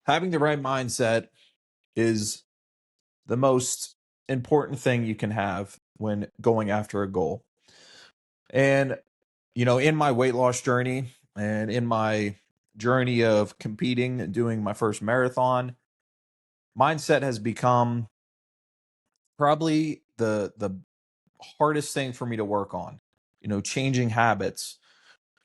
Having the right mindset is the most important thing you can have when going after a goal. And, in my weight loss journey and in my journey of competing and doing my first marathon, mindset has become probably the hardest thing for me to work on. Changing habits,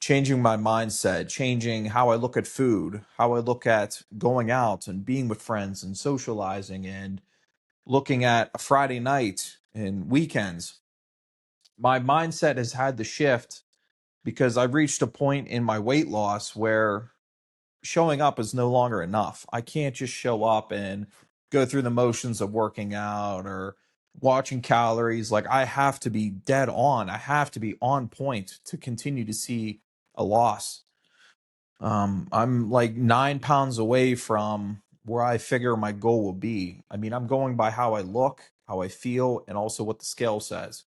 changing my mindset, changing how I look at food, how I look at going out and being with friends and socializing and looking at a Friday night and weekends. My mindset has had to shift because I've reached a point in my weight loss where showing up is no longer enough. I can't just show up and go through the motions of working out or watching calories. Like, I have to be dead on. I have to be on point to continue to see a loss. I'm like 9 pounds away from where I figure my goal will be. I mean, I'm going by how I look, how I feel, and also what the scale says.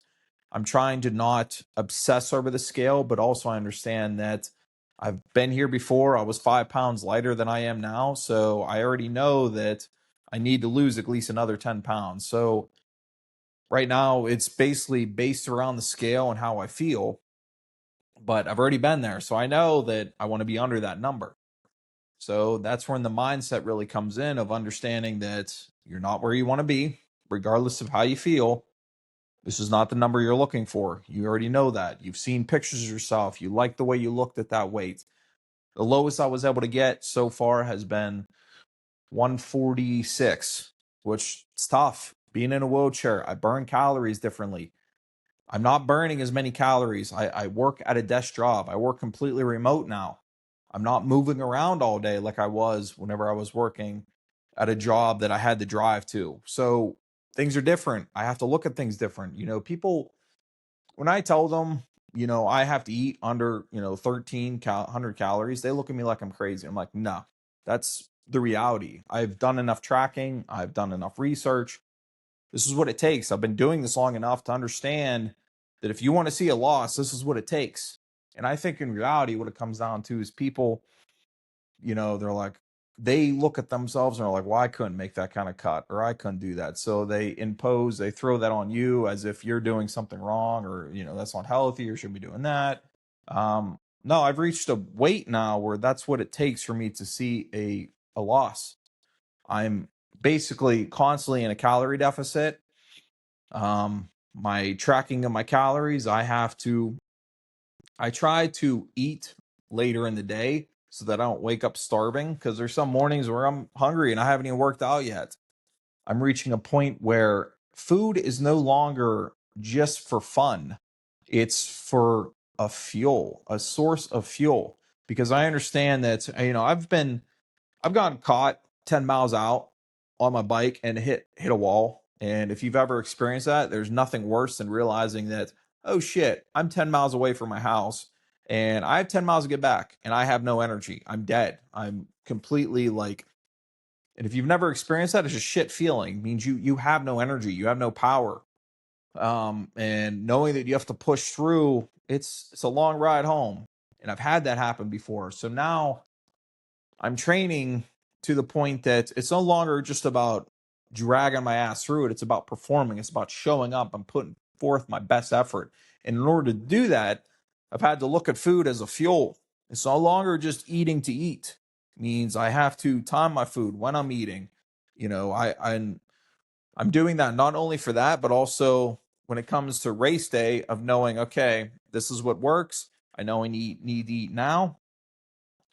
I'm trying to not obsess over the scale, but also I understand that I've been here before. I was 5 pounds lighter than I am now. So I already know that I need to lose at least another 10 pounds. So right now it's basically based around the scale and how I feel, but I've already been there. So I know that I want to be under that number. So that's when the mindset really comes in of understanding that you're not where you want to be, regardless of how you feel. This is not the number you're looking for. You already know that. You've seen pictures of yourself. You like the way you looked at that weight. The lowest I was able to get so far has been 146, which is tough. Being in a wheelchair, I burn calories differently. I'm not burning as many calories. I work at a desk job. I work completely remote now. I'm not moving around all day like I was whenever I was working at a job that I had to drive to. So things are different. I have to look at things different. People, when I tell them, I have to eat under, 100 calories, they look at me like I'm crazy. I'm like, no, that's the reality. I've done enough tracking. I've done enough research. This is what it takes. I've been doing this long enough to understand that if you want to see a loss, this is what it takes. And I think in reality, what it comes down to is people, they're like, they look at themselves and are like, well, I couldn't make that kind of cut or I couldn't do that. So they throw that on you as if you're doing something wrong or, that's not healthy or should be doing that. No, I've reached a weight now where that's what it takes for me to see a loss. I'm basically constantly in a calorie deficit. My tracking of my calories, I try to eat later in the day so that I don't wake up starving because there's some mornings where I'm hungry and I haven't even worked out yet. I'm reaching a point where food is no longer just for fun. It's for a source of fuel because I understand that, I've gotten caught 10 miles out on my bike and hit a wall. And if you've ever experienced that, there's nothing worse than realizing that, oh shit, I'm 10 miles away from my house and I have 10 miles to get back and I have no energy. I'm dead. I'm completely like, and if you've never experienced that, it's a shit feeling. It means you have no energy, you have no power. And knowing that you have to push through, it's a long ride home. And I've had that happen before. So now I'm training to the point that it's no longer just about dragging my ass through it. It's about performing. It's about showing up and putting forth my best effort. And in order to do that, I've had to look at food as a fuel. It's no longer just eating to eat. It means I have to time my food when I'm eating. I'm doing that not only for that, but also when it comes to race day of knowing, okay, this is what works. I know I need to eat now.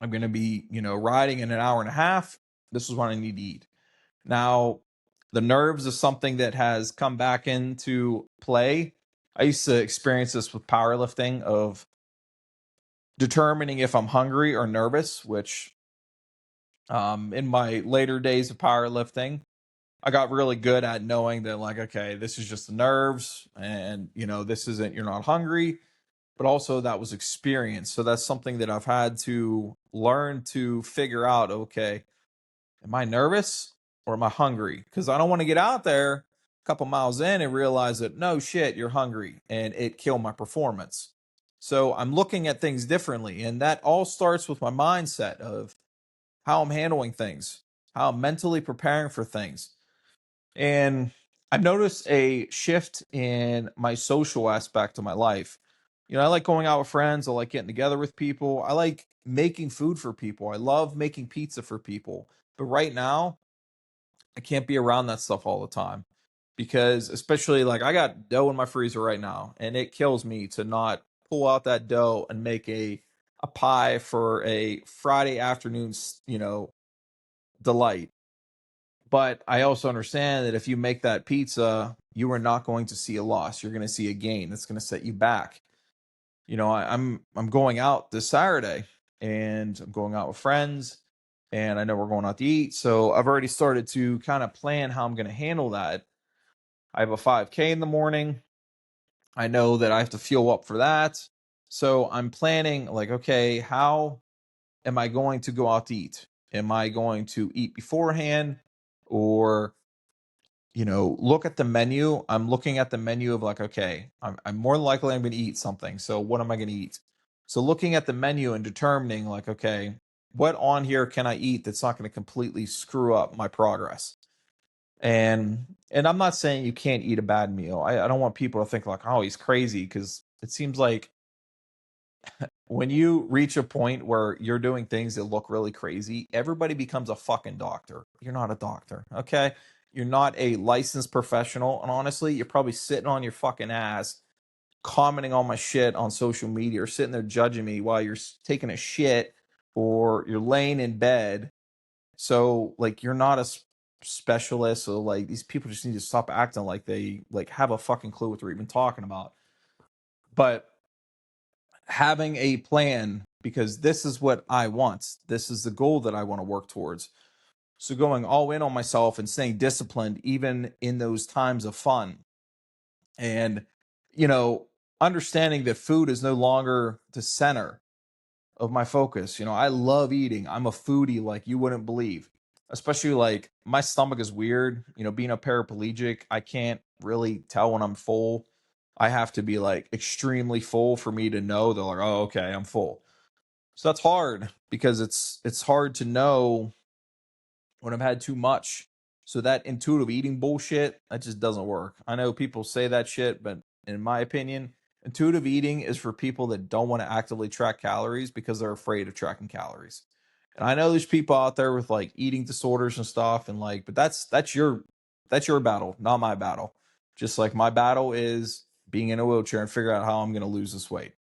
I'm going to be, riding in an hour and a half. This is what I need to eat. Now, the nerves is something that has come back into play. I used to experience this with powerlifting of determining if I'm hungry or nervous, which in my later days of powerlifting, I got really good at knowing that, like, okay, this is just the nerves and, this isn't, you're not hungry, but also that was experience. So that's something that I've had to learn to figure out. Okay, am I nervous or am I hungry? Because I don't want to get out there a couple miles in and realize that, no shit, you're hungry and it killed my performance. So I'm looking at things differently. And that all starts with my mindset of how I'm handling things, how I'm mentally preparing for things. And I've noticed a shift in my social aspect of my life. I like going out with friends. I like getting together with people. I like making food for people. I love making pizza for people. But right now, I can't be around that stuff all the time because, especially, like, I got dough in my freezer right now, and it kills me to not pull out that dough and make a pie for a Friday afternoon, delight. But I also understand that if you make that pizza, you are not going to see a loss. You're going to see a gain. That's going to set you back. I'm going out this Saturday, and I'm going out with friends, and I know we're going out to eat. So I've already started to kind of plan how I'm going to handle that. I have a 5K in the morning. I know that I have to fuel up for that. So I'm planning, like, okay, how am I going to go out to eat? Am I going to eat beforehand, or look at the menu? I'm looking at the menu of, like, okay, I'm more than likely I'm going to eat something. So what am I going to eat? So looking at the menu and determining, like, okay, what on here can I eat that's not going to completely screw up my progress? And I'm not saying you can't eat a bad meal. I don't want people to think like, oh, he's crazy, because it seems like when you reach a point where you're doing things that look really crazy, everybody becomes a fucking doctor. You're not a doctor, okay? You're not a licensed professional. And honestly, you're probably sitting on your fucking ass commenting on my shit on social media, or sitting there judging me while you're taking a shit, or you're laying in bed. So, like, you're not a specialist. So, like, these people just need to stop acting like they, like, have a fucking clue what they're even talking about. But having a plan, because this is what I want. This is the goal that I want to work towards. So going all in on myself and staying disciplined even in those times of fun. And you know, understanding that food is no longer the center of my focus. I love eating. I'm a foodie like you wouldn't believe. Especially, like, my stomach is weird. Being a paraplegic, I can't really tell when I'm full. I have to be, like, extremely full for me to know they're like, oh, okay, I'm full. So that's hard, because it's hard to know when I've had too much. So that intuitive eating bullshit, that just doesn't work. I know people say that shit, but in my opinion, intuitive eating is for people that don't want to actively track calories because they're afraid of tracking calories. And I know there's people out there with, like, eating disorders and stuff, and, like, but that's your battle, not my battle. Just like my battle is being in a wheelchair and figure out how I'm going to lose this weight.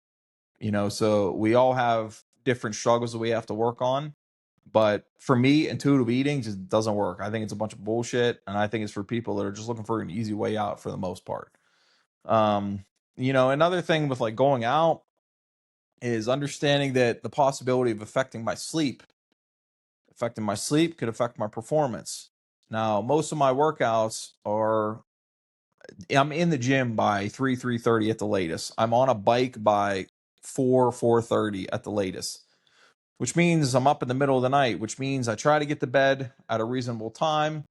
So we all have different struggles that we have to work on. But for me, intuitive eating just doesn't work. I think it's a bunch of bullshit, and I think it's for people that are just looking for an easy way out for the most part. Um, another thing with, like, going out is understanding that the possibility of affecting my sleep could affect my performance. Now, most of my workouts are, I'm in the gym by 3:30 at the latest. I'm on a bike by 4:30 at the latest, which means I'm up in the middle of the night, which means I try to get to bed at a reasonable time.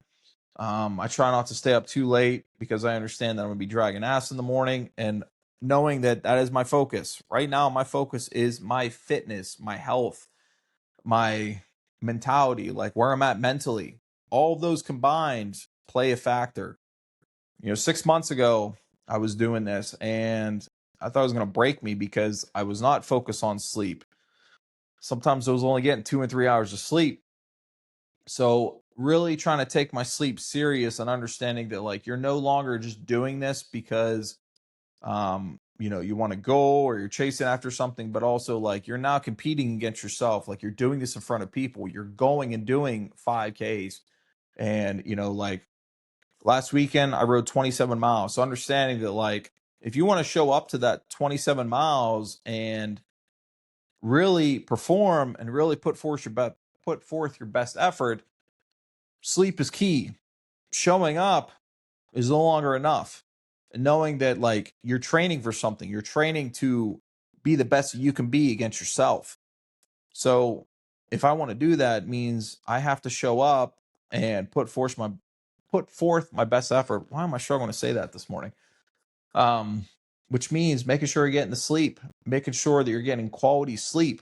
I try not to stay up too late because I understand that I'm going to be dragging ass in the morning, and knowing that that is my focus. Right now, my focus is my fitness, my health, my mentality, like where I'm at mentally. All of those combined play a factor. 6 months ago, I was doing this, and I thought it was going to break me because I was not focused on sleep. Sometimes I was only getting 2 and 3 hours of sleep. So really trying to take my sleep serious, and understanding that, like, you're no longer just doing this because you want to go, or you're chasing after something, but also, like, you're now competing against yourself. Like, you're doing this in front of people. You're going and doing 5Ks. And like, last weekend I rode 27 miles. So understanding that, like, if you want to show up to that 27 miles and really perform and really put forth your best effort, sleep is key. Showing up is no longer enough. And knowing that, like, you're training for something, you're training to be the best you can be against yourself. So if I want to do that, it means I have to show up and put forth my best effort. Why am I struggling to say that this morning? Um, which means making sure you're getting the sleep, making sure that you're getting quality sleep.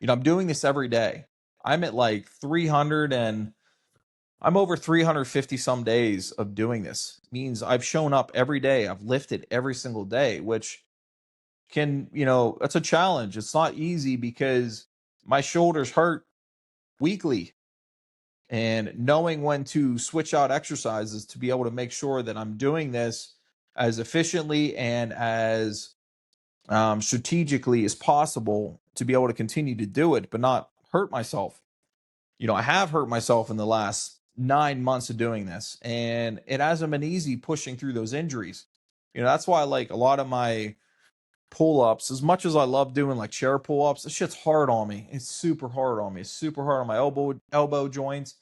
I'm doing this every day. I'm at like 300 and I'm over 350 some days of doing this. It means I've shown up every day. I've lifted every single day, which can, that's a challenge. It's not easy because my shoulders hurt weekly, and knowing when to switch out exercises to be able to make sure that I'm doing this as efficiently and as strategically as possible to be able to continue to do it, but not hurt myself. I have hurt myself in the last 9 months of doing this, and it hasn't been easy pushing through those injuries. That's why, like, a lot of my pull-ups, as much as I love doing like chair pull-ups, this shit's hard on me. It's super hard on me. It's super hard on my elbow joints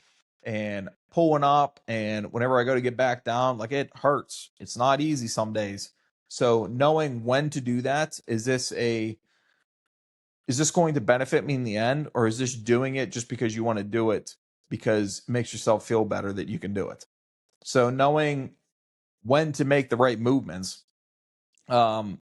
and pulling up, and whenever I go to get back down, like, it hurts. It's not easy some days. So knowing when to do that, is this going to benefit me in the end, or is this doing it just because you want to do it because it makes yourself feel better that you can do it? So knowing when to make the right movements, and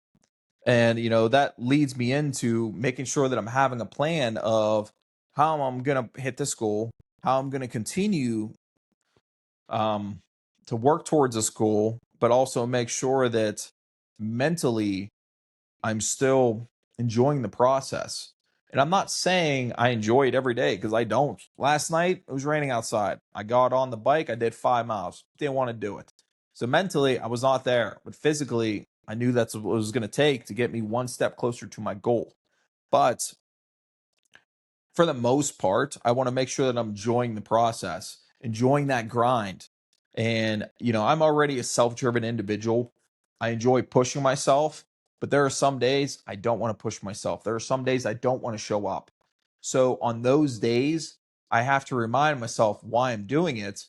that leads me into making sure that I'm having a plan of how I'm gonna hit this goal, how I'm gonna continue um, to work towards this goal, but also make sure that mentally I'm still enjoying the process. And I'm not saying I enjoy it every day, because I don't. Last night it was raining outside. I got on the bike, I did 5 miles. Didn't want to do it. So mentally I was not there, but physically I knew that's what it was going to take to get me one step closer to my goal. But for the most part, I want to make sure that I'm enjoying the process, enjoying that grind. And, I'm already a self driven individual. I enjoy pushing myself, but there are some days I don't want to push myself. There are some days I don't want to show up. So on those days, I have to remind myself why I'm doing it,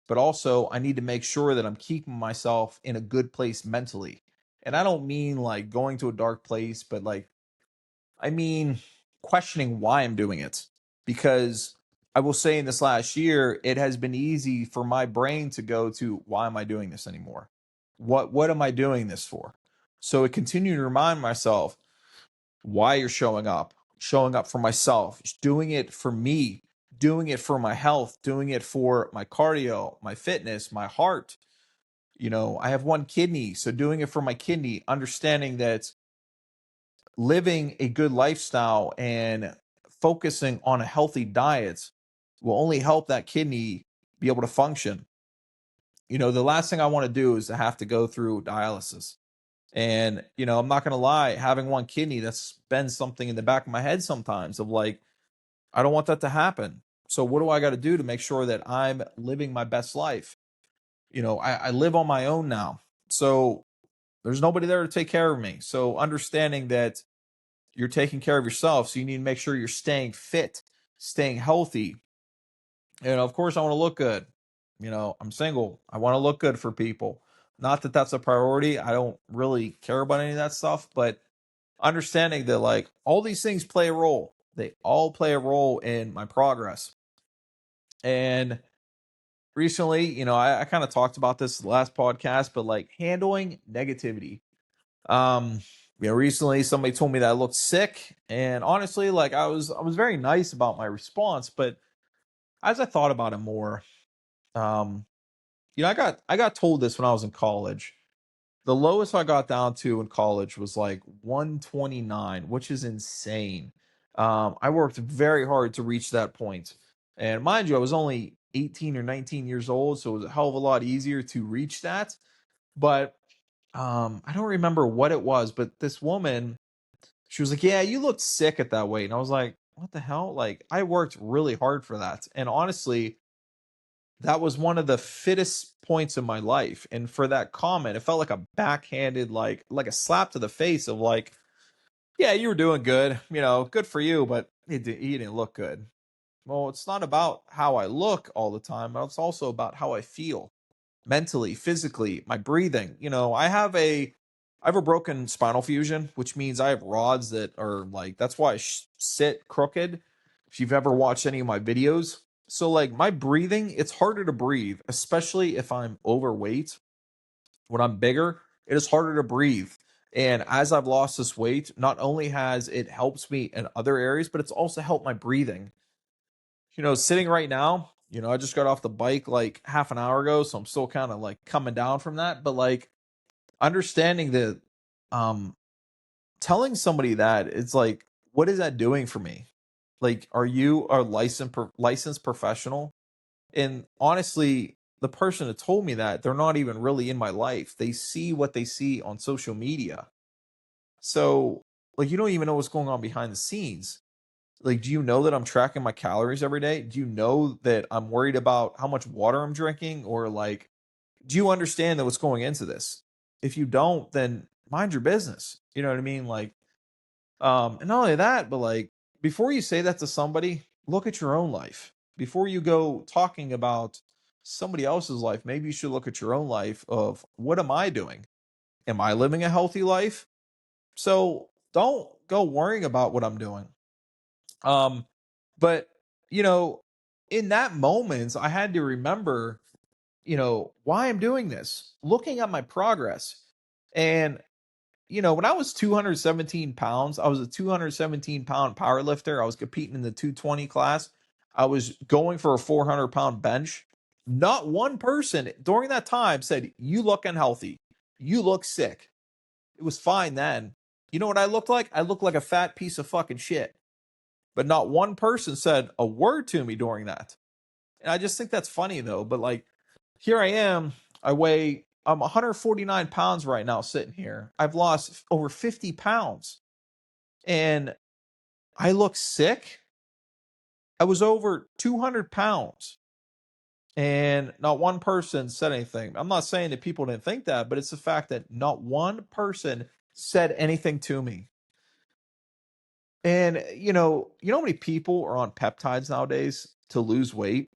but also I need to make sure that I'm keeping myself in a good place mentally. And I don't mean like going to a dark place, but like, I mean, questioning why I'm doing it. Because I will say in this last year, it has been easy for my brain to go to, why am I doing this anymore? What am I doing this for? So it continued to remind myself why you're showing up for myself, doing it for me, doing it for my health, doing it for my cardio, my fitness, my heart. I have one kidney, so doing it for my kidney, understanding that living a good lifestyle and focusing on a healthy diet will only help that kidney be able to function. The last thing I want to do is to have to go through dialysis. And, I'm not going to lie, having one kidney, that's been something in the back of my head sometimes of like, I don't want that to happen. So what do I got to do to make sure that I'm living my best life? I live on my own now. So there's nobody there to take care of me. So understanding that you're taking care of yourself, so you need to make sure you're staying fit, staying healthy. And of course, I want to look good. I'm single. I want to look good for people. Not that that's a priority. I don't really care about any of that stuff, but understanding that like all these things play a role. They all play a role in my progress. And recently, I kind of talked about this last podcast, but like handling negativity. Um, recently somebody told me that I looked sick, and honestly, like I was very nice about my response, but as I thought about it more, um, I got told this when I was in college. The lowest I got down to in college was like 129, which is insane. I worked very hard to reach that point. And mind you, I was only 18 or 19 years old, so it was a hell of a lot easier to reach that. But I don't remember what it was, but this woman, she was like, "Yeah, you looked sick at that weight." And I was like, "What the hell?" Like, I worked really hard for that. And honestly, that was one of the fittest points in my life. And for that comment, it felt like a backhanded, like a slap to the face of like, "Yeah, you were doing good, good for you, but you didn't look good." Well, it's not about how I look all the time, but it's also about how I feel mentally, physically, my breathing. I have a broken spinal fusion, which means I have rods that are like, that's why I sit crooked. If you've ever watched any of my videos. So like my breathing, it's harder to breathe, especially if I'm overweight. When I'm bigger, it is harder to breathe. And as I've lost this weight, not only has it helped me in other areas, but it's also helped my breathing. Sitting right now, I just got off the bike like half an hour ago, so I'm still kind of like coming down from that. But like understanding that, um, telling somebody that it's like, what is that doing for me? Like, are you a licensed professional? And honestly, the person that told me that, they're not even really in my life. They see what they see on social media. So, like, you don't even know what's going on behind the scenes. Like, do you know that I'm tracking my calories every day? Do you know that I'm worried about how much water I'm drinking? Or like, do you understand that what's going into this? If you don't, then mind your business. You know what I mean? Like, and not only that, but like before you say that to somebody, look at your own life. Before you go talking about somebody else's life, maybe you should look at your own life of what am I doing? Am I living a healthy life? So don't go worrying about what I'm doing. Um, but you know, in that moment, I had to remember, why I'm doing this, looking at my progress. And when I was 217 pounds, I was a 217-pound power lifter. I was competing in the 220 class. I was going for a 400-pound bench. Not one person during that time said, "You look unhealthy. You look sick." It was fine then. You know what I looked like? I looked like a fat piece of fucking shit. But not one person said a word to me during that. And I just think that's funny though. But like, here I am. I'm 149 pounds right now sitting here. I've lost over 50 pounds and I look sick. I was over 200 pounds and not one person said anything. I'm not saying that people didn't think that, but it's the fact that not one person said anything to me. And how many people are on peptides nowadays to lose weight?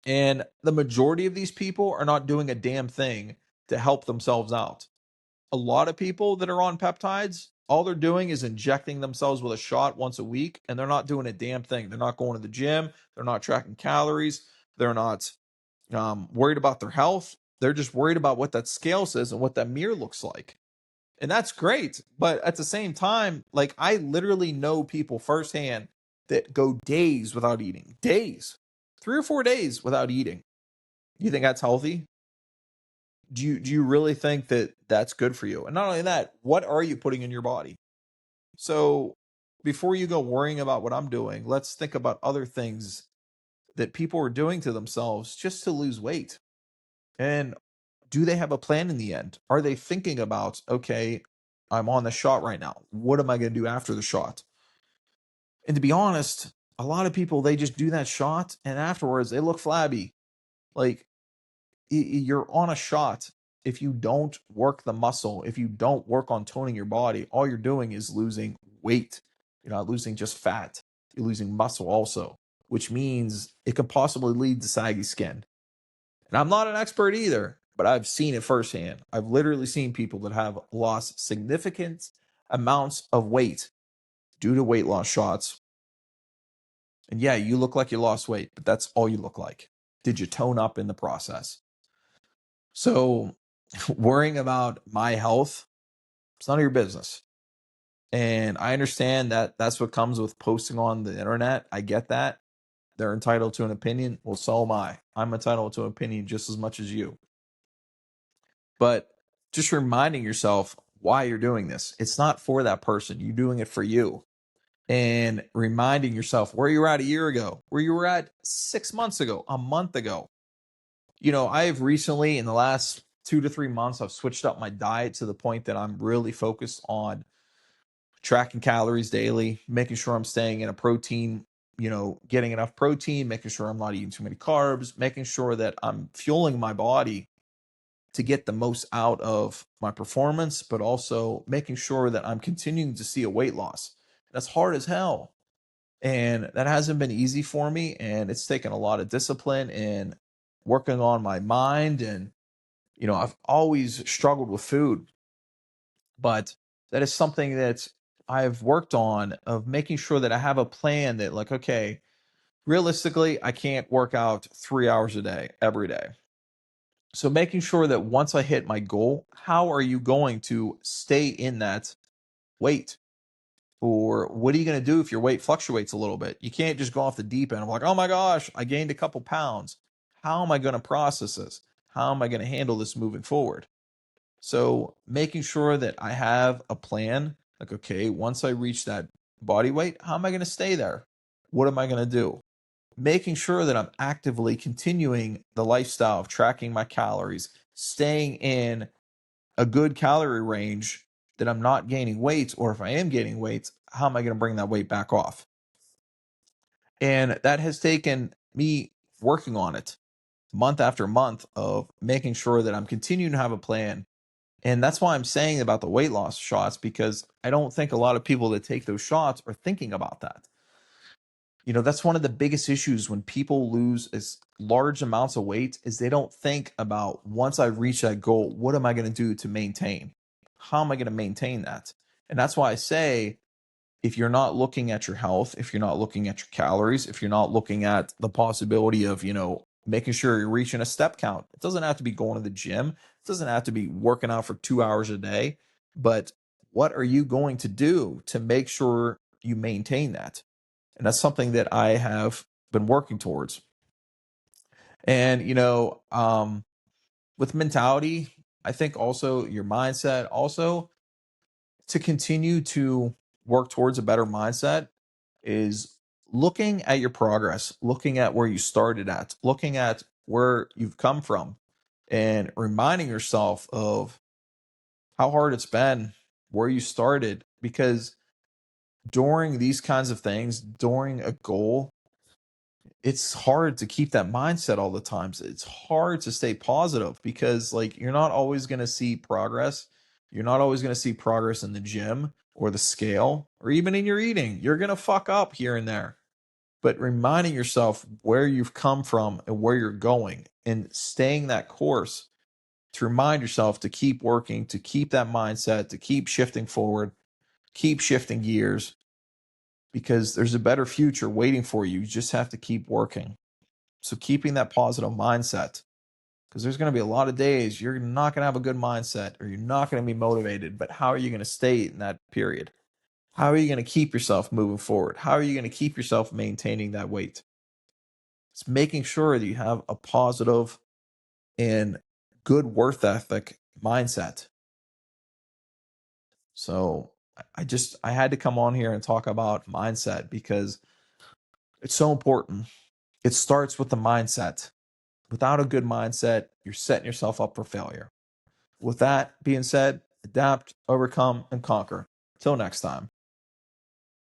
And the majority of these people are not doing a damn thing to help themselves out. A lot of people that are on peptides, all they're doing is injecting themselves with a shot once a week, and they're not doing a damn thing. They're not going to the gym. They're not tracking calories. They're not worried about their health. They're just worried about what that scale says and what that mirror looks like. And that's great. But at the same time, like I literally know people firsthand that go days without eating, days, 3 or 4 days without eating. You think that's healthy? Do you really think that that's good for you? And not only that, what are you putting in your body? So before you go worrying about what I'm doing, let's think about other things that people are doing to themselves just to lose weight. And do they have a plan in the end? Are they thinking about, okay, I'm on the shot right now. What am I going to do after the shot? And to be honest, a lot of people, they just do that shot and afterwards they look flabby. Like you're on a shot. If you don't work the muscle, if you don't work on toning your body, all you're doing is losing weight. You're not losing just fat, you're losing muscle also, which means it could possibly lead to saggy skin. And I'm not an expert either, but I've seen it firsthand. I've literally seen people that have lost significant amounts of weight due to weight loss shots. And yeah, you look like you lost weight, but that's all you look like. Did you tone up in the process? So, worrying about my health, it's none of your business. And I understand that that's what comes with posting on the internet. I get that. They're entitled to an opinion. Well, so am I. I'm entitled to an opinion just as much as you. But just reminding yourself why you're doing this. It's not for that person. You're doing it for you. And reminding yourself where you were at a year ago, where you were at 6 months ago, a month ago. I've recently, in the last 2 to 3 months, I've switched up my diet to the point that I'm really focused on tracking calories daily, making sure I'm staying in a protein, getting enough protein, making sure I'm not eating too many carbs, making sure that I'm fueling my body to get the most out of my performance, but also making sure that I'm continuing to see a weight loss. That's hard as hell. And that hasn't been easy for me. And it's taken a lot of discipline and working on my mind. And, I've always struggled with food, but that is something that I've worked on of making sure that I have a plan that, like, okay, realistically, I can't work out 3 hours a day every day. So making sure that once I hit my goal, how are you going to stay in that weight? Or what are you going to do if your weight fluctuates a little bit? You can't just go off the deep end. I'm like, oh my gosh, I gained a couple pounds. How am I going to process this? How am I going to handle this moving forward? So making sure that I have a plan, like, okay, once I reach that body weight, how am I going to stay there? What am I going to do? Making sure that I'm actively continuing the lifestyle of tracking my calories, staying in a good calorie range, that I'm not gaining weight, or if I am gaining weight, how am I going to bring that weight back off? And that has taken me working on it month after month of making sure that I'm continuing to have a plan. And that's why I'm saying about the weight loss shots, because I don't think a lot of people that take those shots are thinking about that. That's one of the biggest issues when people lose as large amounts of weight, is they don't think about, once I reach that goal, what am I going to do to maintain? How am I going to maintain that? And that's why I say, if you're not looking at your health, if you're not looking at your calories, if you're not looking at the possibility of, making sure you're reaching a step count, it doesn't have to be going to the gym. It doesn't have to be working out for 2 hours a day, but what are you going to do to make sure you maintain that? And that's something that I have been working towards. And, with mentality, I think also your mindset, also to continue to work towards a better mindset, is looking at your progress, looking at where you started at, looking at where you've come from, and reminding yourself of how hard it's been, where you started. Because during these kinds of things, during a goal, it's hard to keep that mindset all the time. So it's hard to stay positive, because like, you're not always going to see progress. You're not always going to see progress in the gym or the scale or even in your eating. You're going to fuck up here and there. But reminding yourself where you've come from and where you're going, and staying that course, to remind yourself to keep working, to keep that mindset, to keep shifting forward, keep shifting gears, because there's a better future waiting for you. You just have to keep working. So keeping that positive mindset, because there's going to be a lot of days you're not going to have a good mindset, or you're not going to be motivated. But how are you going to stay in that period? How are you going to keep yourself moving forward? How are you going to keep yourself maintaining that weight? It's making sure that you have a positive and good worth ethic mindset. So I had to come on here and talk about mindset, because it's so important. It starts with the mindset. Without a good mindset, you're setting yourself up for failure. With that being said, adapt, overcome, and conquer. Till next time.